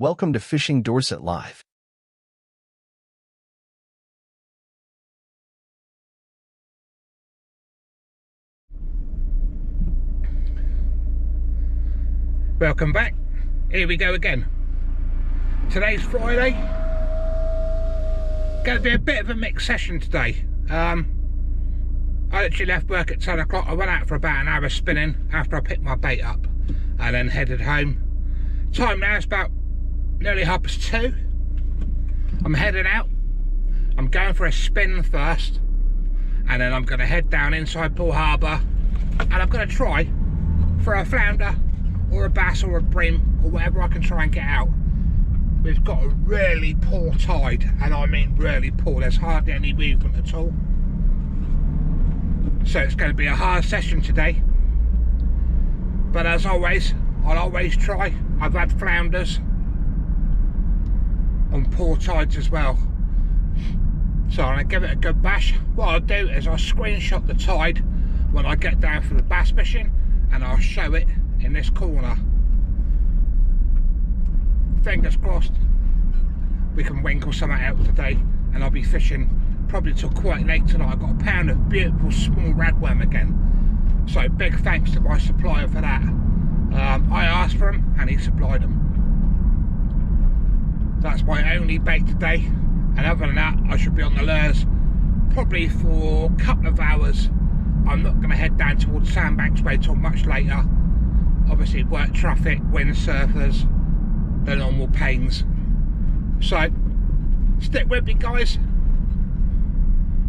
Welcome to Fishing Dorset Live. Welcome back. Here we go again. Today's Friday. Going to be a bit of a mixed session today. I literally left work at 10 o'clock. I went out for about an hour spinning after I picked my bait up and then headed home. Time now is about nearly 2:30. I'm heading out. I'm going for a spin first and then I'm going to head down inside Poole Harbour and I'm going to try for a flounder or a bass or a bream or whatever I can try and get out. We've got a really poor tide, and I mean really poor. There's hardly any movement at all, so it's going to be a hard session today, but as always I'll always try. I've had flounders on poor tides as well, so I'm going to give it a good bash. What I'll do is I'll screenshot the tide when I get down for the bass fishing and I'll show it in this corner. Fingers crossed we can winkle something out today, and I'll be fishing probably till quite late tonight. I've got a pound of beautiful small ragworm again, so big thanks to my supplier for that. I asked for them and he supplied them. That's my only bait today, and other than that I should be on the lures probably for a couple of hours. I'm not going to head down towards Sandbanks Way till much later. Obviously work traffic, windsurfers, the normal pains. So stick with me guys.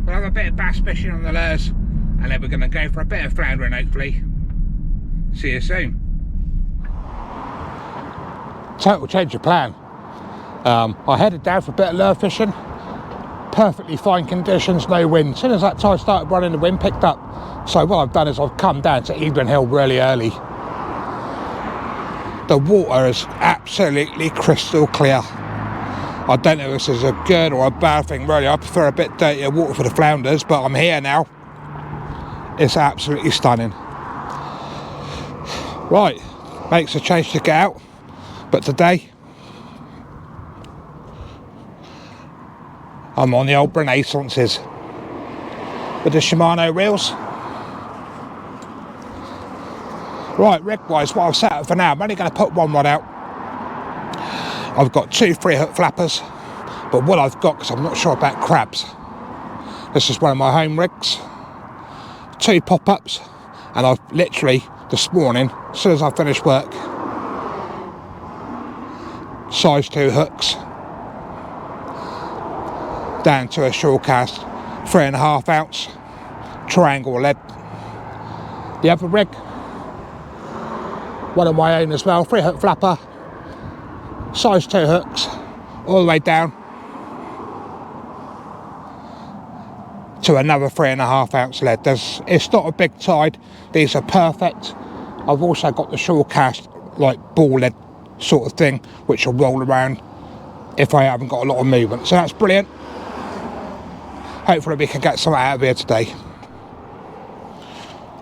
We'll have a bit of bass fishing on the lures and then we're going to go for a bit of floundering hopefully. See you soon. Total change of plan. I headed down for a bit of lure fishing. Perfectly fine conditions, no wind. As soon as that tide started running, the wind picked up. So what I've done is I've come down to Evelyn Hill really early. The water is absolutely crystal clear. I don't know if this is a good or a bad thing really. I prefer a bit dirtier water for the flounders, but I'm here now. It's absolutely stunning. Right, makes a change to get out, but today I'm on the old Renaissances with the Shimano reels. Right, rig wise, what I've set up for now, I'm only going to put one rod out. I've got 2 3-hook flappers, but what I've got, because I'm not sure about crabs, this is one of my home rigs, 2 pop-ups, and I've literally, this morning, as soon as I finished work, size 2 hooks, down to a shore cast, 3.5 ounce, triangle lead. The other rig, one of my own as well, 3-hook flapper, size 2 hooks, all the way down to another 3.5 ounce lead. It's not a big tide, these are perfect. I've also got the shore cast, like ball lead sort of thing, which will roll around if I haven't got a lot of movement, so that's brilliant. Hopefully we can get something out of here today.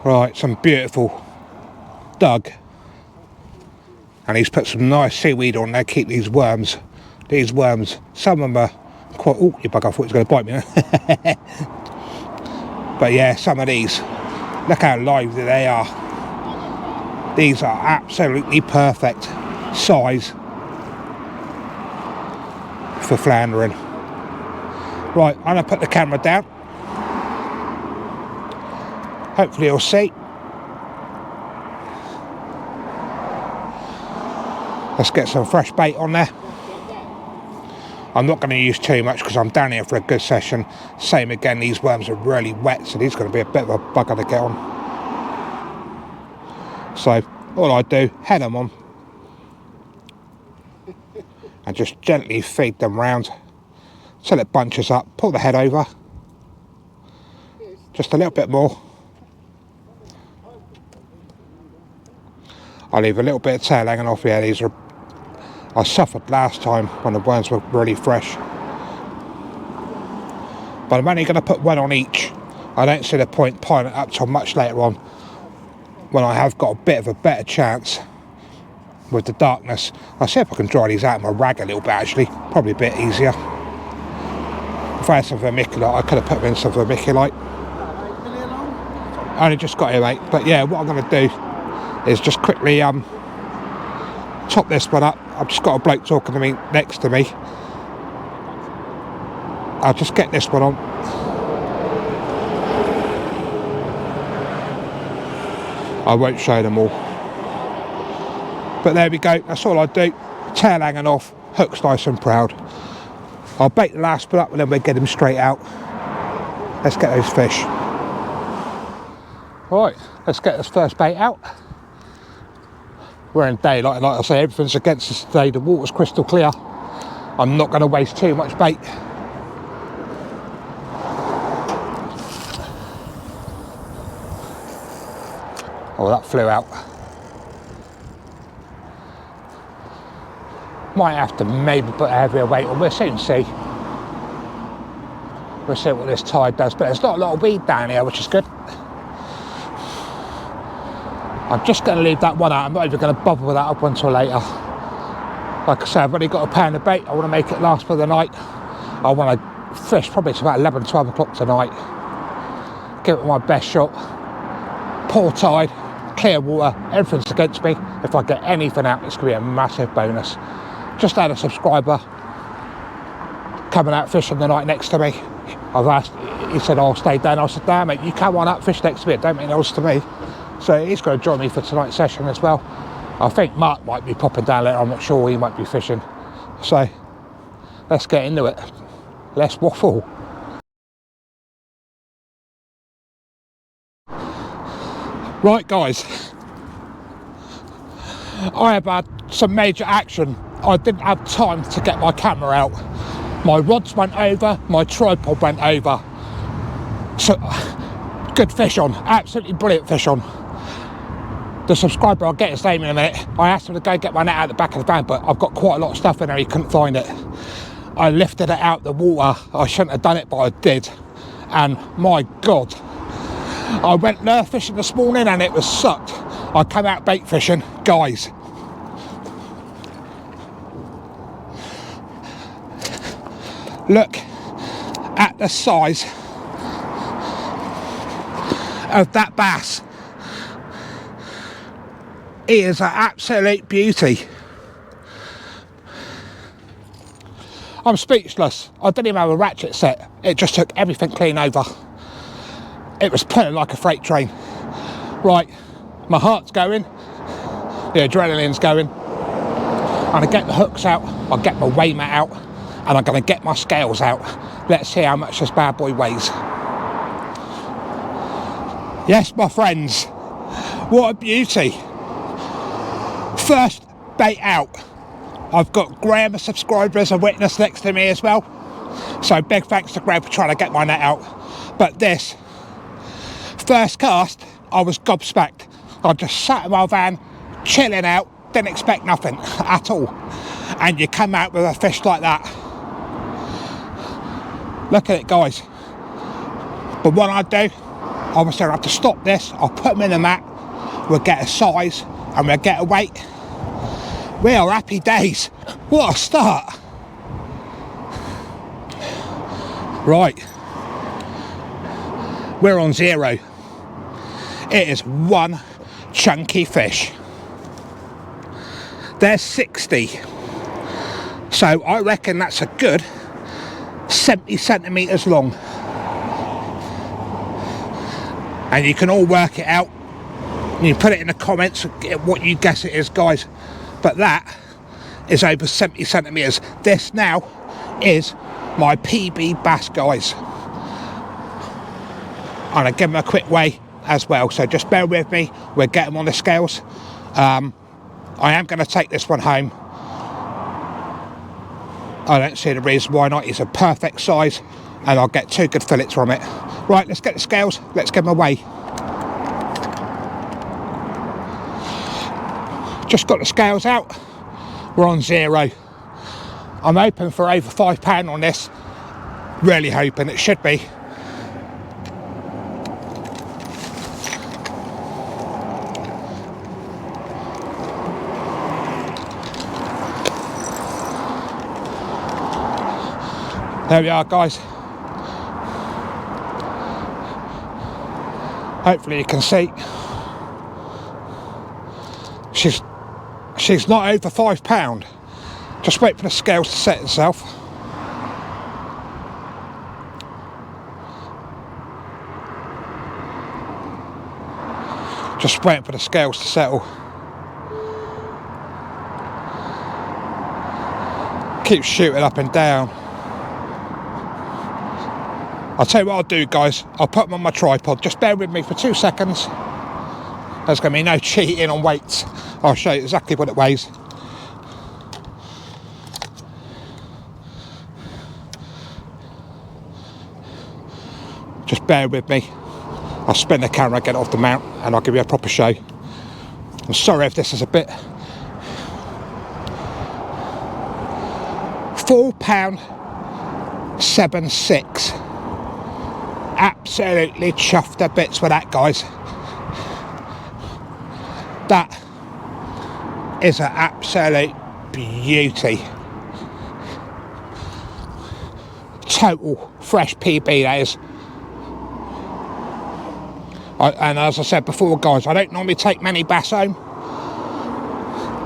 Right, some beautiful Doug. And he's put some nice seaweed on there, keep these worms. These worms, some of them are quite... Oh, you bug, I thought it was going to bite me. But yeah, some of these, look how lively they are. These are absolutely perfect size for floundering. Right, I'm going to put the camera down. Hopefully you'll see. Let's get some fresh bait on there. I'm not going to use too much because I'm down here for a good session. Same again, these worms are really wet, so these are going to be a bit of a bugger to get on. So all I do, head them on and just gently feed them round till it bunches up. Pull the head over just a little bit more. I'll leave a little bit of tail hanging off here. These are, I suffered last time when the worms were really fresh, but I'm only going to put one on each. I don't see the point piling it up till much later on when I have got a bit of a better chance with the darkness. I'll see if I can dry these out in my rag a little bit actually, probably a bit easier. If I had some vermiculite, I could have put them in some vermiculite. I only just got here, mate. But yeah, what I'm going to do is just quickly top this one up. I've just got a bloke talking to me next to me. I'll just get this one on. I won't show them all. But there we go, that's all I do. Tail hanging off, hook's nice and proud. I'll bait the last bit up and then we'll get them straight out. Let's get those fish. Right, let's get this first bait out. We're in daylight, and like I say, everything's against us today. The water's crystal clear. I'm not going to waste too much bait. Oh, that flew out. Might have to maybe put a heavier weight on. We'll soon see. We'll see what this tide does. But there's not a lot of weed down here, which is good. I'm just going to leave that one out. I'm not even going to bother with that up until later. Like I said, I've only got a pound of bait. I want to make it last for the night. I want to fish probably to about 11, 12 o'clock tonight. Give it my best shot. Poor tide, clear water, everything's against me. If I get anything out, it's going to be a massive bonus. Just had a subscriber coming out fishing the night next to me. I've asked, he said, I'll stay down. I said, damn it, you come on up, fish next to me, it don't mean else to me. So he's going to join me for tonight's session as well. I think Mark might be popping down later, I'm not sure, he might be fishing. So let's get into it. Let's waffle. Right guys, I have had some major action. I didn't have time to get my camera out. My rods went over, my tripod went over. So, good fish on, absolutely brilliant fish on. The subscriber, I'll get his name in a minute. I asked him to go get my net out the back of the van, but I've got quite a lot of stuff in there, he couldn't find it. I lifted it out the water. I shouldn't have done it, but I did. And my God, I went lure fishing this morning and it was sucked. I came out bait fishing, guys. Look at the size of that bass. He is an absolute beauty. I'm speechless. I didn't even have a ratchet set. It just took everything clean over. It was pulling like a freight train. Right, my heart's going, the adrenaline's going. I'm gonna get the hooks out, I'll get my weigh mat out, and I'm gonna get my scales out. Let's see how much this bad boy weighs. Yes, my friends, what a beauty. First bait out. I've got Graham, a subscriber, as a witness next to me as well. So big thanks to Graham for trying to get my net out. But this, first cast, I was gobsmacked. I just sat in my van, chilling out, didn't expect nothing at all. And you come out with a fish like that. Look at it, guys. But what I do, obviously I have to stop this, I'll put them in the mat, we'll get a size, and we'll get a weight. We are happy days. What a start. Right. We're on 0. It is one chunky fish. There's 60. So I reckon that's a good 70 centimetres long. And you can all work it out. You put it in the comments what you guess it is, guys. But that is over 70 centimetres. This now is my PB bass, guys. I'm going to give them a quick weigh as well, so just bear with me. We'll get them on the scales. I am going to take this one home. I don't see the reason why not. It's a perfect size and I'll get 2 good fillets from it. Right, let's get the scales, let's give them a weigh. Just got the scales out, we're on 0. I'm hoping for over £5 on this, really hoping it should be. There we are, guys. Hopefully you can see. She's not over £5. Just wait for the scales to set itself. Just waiting for the scales to settle. Keep shooting up and down. I'll tell you what I'll do, guys. I'll put them on my tripod. Just bear with me for 2 seconds. There's going to be no cheating on weights. I'll show you exactly what it weighs. Just bear with me. I'll spin the camera, get it off the mount, and I'll give you a proper show. I'm sorry if this is a bit... £4.76. Absolutely chuffed to bits with that, guys. That is an absolute beauty. Total fresh PB, that is. And as I said before, guys, I don't normally take many bass home.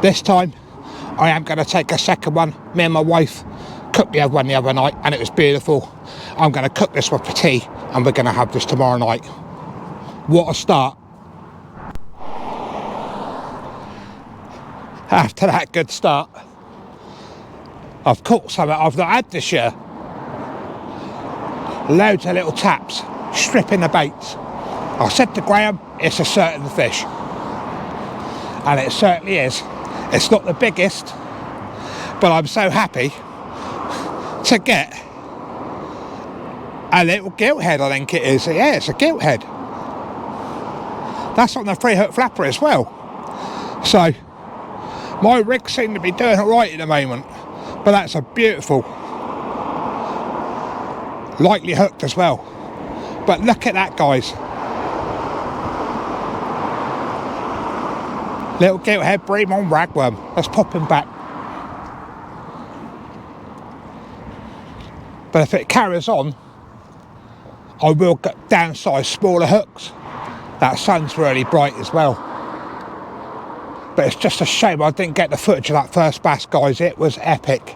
This time I am going to take a second one. Me and my wife cooked the other one the other night and it was beautiful. I'm going to cook this one for tea and we're going to have this tomorrow night. What a start. After that good start, I've caught something I've not had this year. Loads of little taps, stripping the baits. I said to Graham, it's a certain fish. And it certainly is. It's not the biggest, but I'm so happy to get a little gilt head, I think it is. Yeah, it's a gilt head. That's on the 3-hook flapper as well. So, my rig seemed to be doing it right at the moment. But that's a beautiful, lightly hooked as well. But look at that, guys. Little gilt head bream on ragworm. Let's pop him back. But if it carries on, I will downsize smaller hooks. That sun's really bright as well. But it's just a shame I didn't get the footage of that first bass, guys. It was epic.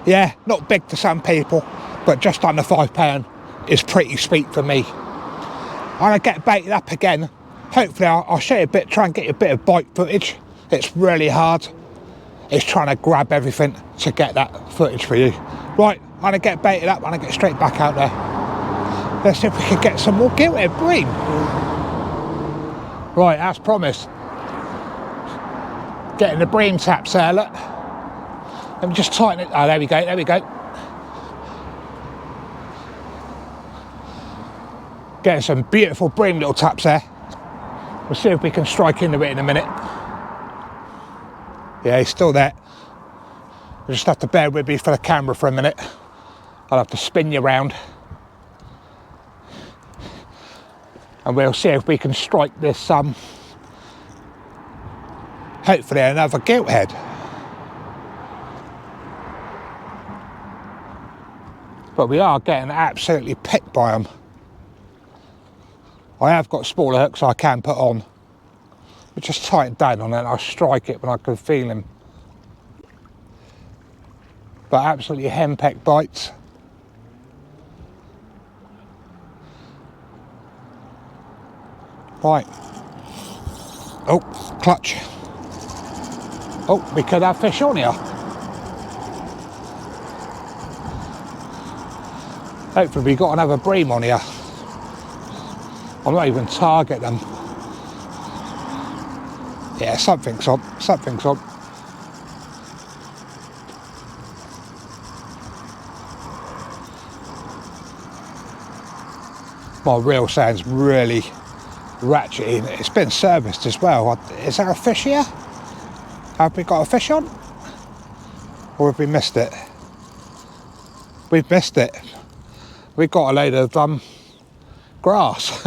Yeah, not big to some people, but just under £5 is pretty sweet for me. I'm going to get baited up again. Hopefully I'll show you a bit, try and get you a bit of bite footage. It's really hard. It's trying to grab everything to get that footage for you. Right, I'm going to get baited up and I'm going to get straight back out there. Let's see if we can get some more gilted bream. Right, as promised. Getting the bream taps there, look. Let me just tighten it. Oh, there we go, there we go. Getting some beautiful bream little taps there. We'll see if we can strike into it in a minute. Yeah, he's still there. You just have to bear with me for the camera for a minute. I'll have to spin you around. And we'll see if we can strike this, hopefully another gilt head. But we are getting absolutely picked by them. I have got smaller hooks I can put on. But just tighten down on it and I'll strike it when I can feel him. But absolutely henpecked bites. Right. Oh, clutch. Oh, we could have fish on here. Hopefully we got another bream on here. I'm not even targeting them. Yeah, something's on, something's on. My reel sounds really ratchety. It's been serviced as well. Is there a fish here? Have we got a fish on? Or have we missed it? We've missed it. We've got a load of grass.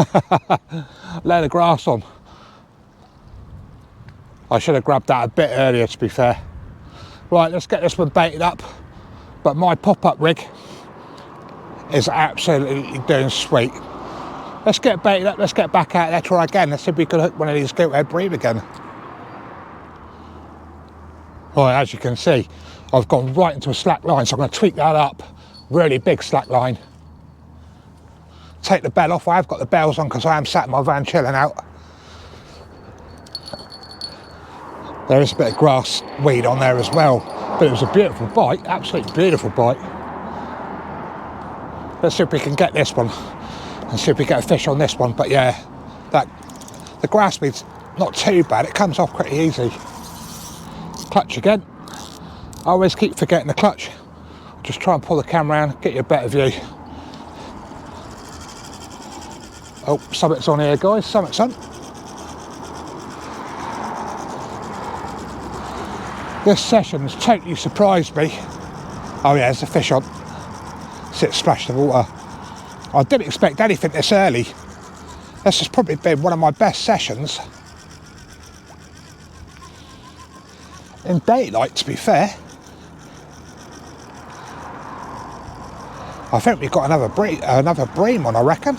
Load of grass on. I should have grabbed that a bit earlier, to be fair. Right, let's get this one baited up. But my pop-up rig is absolutely doing sweet. Let's get baited up, let's get back out there, try again. Let's see if we can hook one of these gilt-head bream again. Right, as you can see, I've gone right into a slack line, so I'm going to tweak that up. Really big slack line. Take the bell off. I have got the bells on because I am sat in my van chilling out. There is a bit of grass weed on there as well, but it was a beautiful bite, absolutely beautiful bite. Let's see if we can get this one and see if we get a fish on this one. But yeah, the grass weed's not too bad, it comes off pretty easy. Clutch again. I always keep forgetting the clutch. Just try and pull the camera around, get you a better view. Oh, something's on here, guys, something's on. This session has totally surprised me. Oh yeah, there's a fish on. See it splash the water. I didn't expect anything this early. This has probably been one of my best sessions. In daylight, to be fair. I think we've got another bream on, I reckon.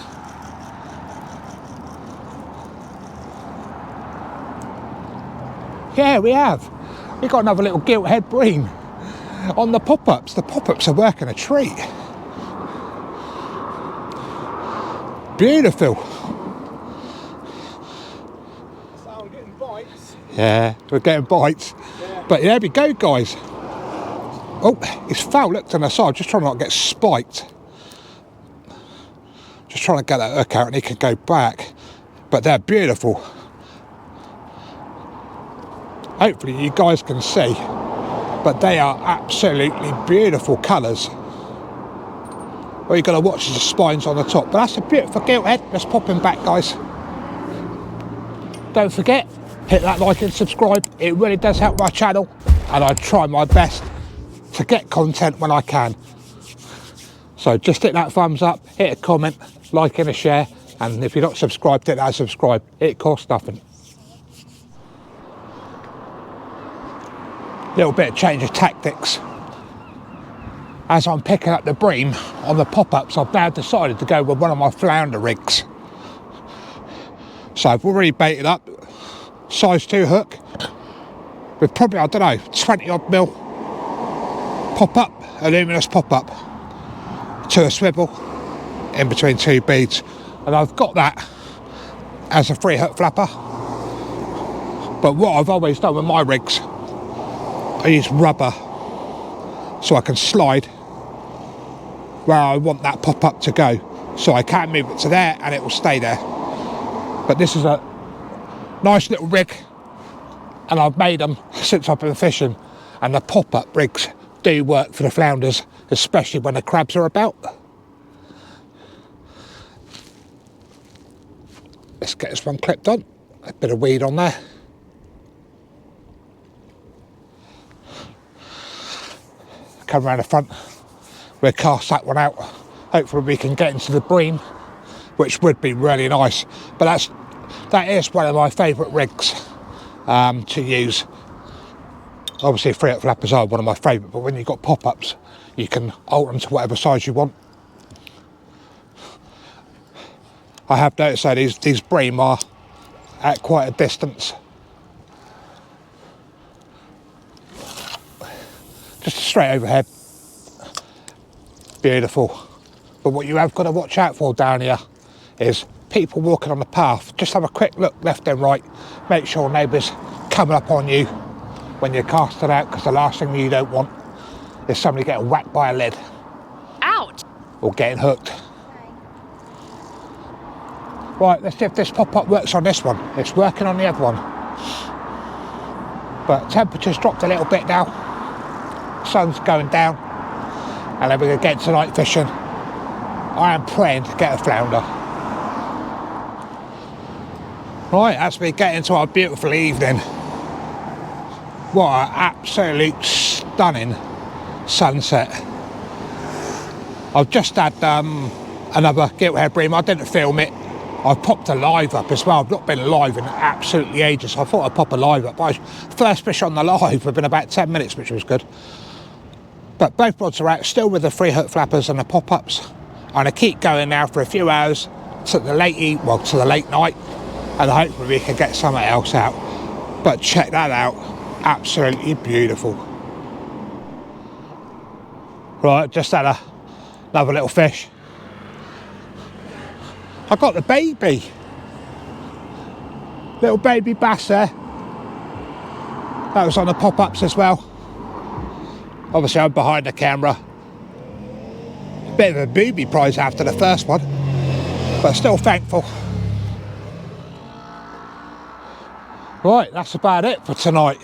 Yeah, we have. We've got another little gilt-head bream on the pop-ups. The pop-ups are working a treat. Beautiful. So I'm getting bites. Yeah, we're getting bites. Yeah. But there we go, guys. Oh, it's foul looked on the side, just trying not to get spiked. Just trying to get that hook out and he can go back. But they're beautiful. Hopefully you guys can see. But they are absolutely beautiful colours. All you've got to watch is the spines on the top. But that's a beautiful gilt-head. Let's pop him back, guys. Don't forget, hit that like and subscribe. It really does help my channel. And I try my best to get content when I can. So just hit that thumbs up, hit a comment, like and a share. And if you're not subscribed, hit that subscribe. It costs nothing. Little bit of change of tactics. As I'm picking up the bream on the pop-ups, I've now decided to go with one of my flounder rigs. So I've already baited up, size 2 hook, with probably, I don't know, 20 odd mil pop-up, luminous pop-up, to a swivel, in between 2 beads. And I've got that as a 3 hook flapper. But what I've always done with my rigs, I use rubber so I can slide where I want that pop-up to go, so I can move it to there and it will stay there. But this is a nice little rig, and I've made them since I've been fishing, and the pop-up rigs do work for the flounders, especially when the crabs are about. Let's get this one clipped on. A bit of weed on there. Come around the front, we'll cast that one out. Hopefully we can get into the bream, which would be really nice. But that is one of my favourite rigs to use. Obviously 3 hook flappers are one of my favourite, but when you've got pop-ups, you can alter them to whatever size you want. I have noticed that these bream are at quite a distance. Just straight overhead. Beautiful. But what you have got to watch out for down here is people walking on the path. Just have a quick look left and right. Make sure nobody's coming up on you when you're casting out, because the last thing you don't want is somebody getting whacked by a lead. Ouch! Or getting hooked. Right, let's see if this pop-up works on this one. It's working on the other one. But temperature's dropped a little bit now. Sun's going down, and then we're going to get to night fishing. I am praying to get a flounder. Right, as we get into our beautiful evening, what an absolute stunning sunset. I've just had another gilt-head bream. I didn't film it. I've popped a live up as well. I've not been live in absolutely ages, so I thought I'd pop a live up. First fish on the live within about 10 minutes, which was good. But both rods are out, still with the 3 hook flappers and the pop-ups. and I keep going now for a few hours to the late night, and hopefully we can get something else out. But check that out, absolutely beautiful. Right, just had another little fish. I got the baby, little baby bass there. That was on the pop-ups as well. Obviously I'm behind the camera. Bit of a booby prize after the first one, but still thankful. Right, that's about it for tonight.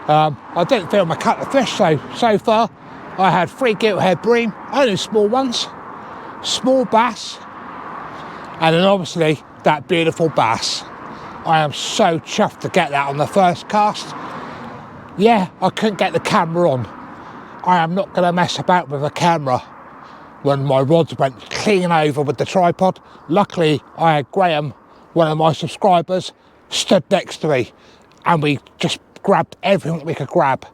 I didn't film a cut of fish so far. I had 3 gilthead bream, only small ones, small bass, and then obviously that beautiful bass. I am so chuffed to get that on the first cast. Yeah, I couldn't get the camera on. I am not going to mess about with a camera when my rods went clean over with the tripod. Luckily, I had Graham, one of my subscribers, stood next to me, and we just grabbed everything we could grab.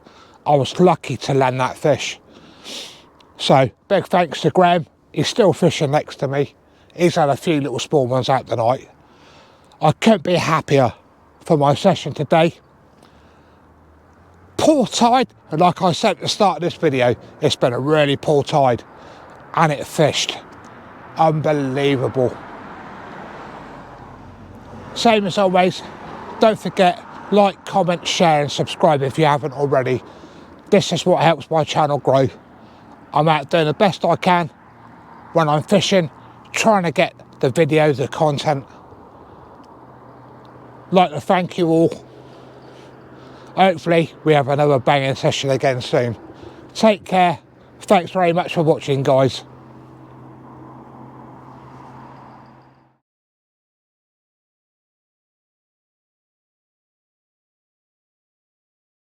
I was lucky to land that fish. So, big thanks to Graham. He's still fishing next to me. He's had a few little small ones out tonight. I couldn't be happier for my session today. Poor tide, and like I said at the start of this video, it's been a really poor tide, and it fished. Unbelievable. Same as always, don't forget, like, comment, share and subscribe if you haven't already. This is what helps my channel grow. I'm out doing the best I can when I'm fishing, trying to get the videos, the content. I'd like to thank you all. Hopefully we have another banging session again soon. Take care. Thanks very much for watching, guys.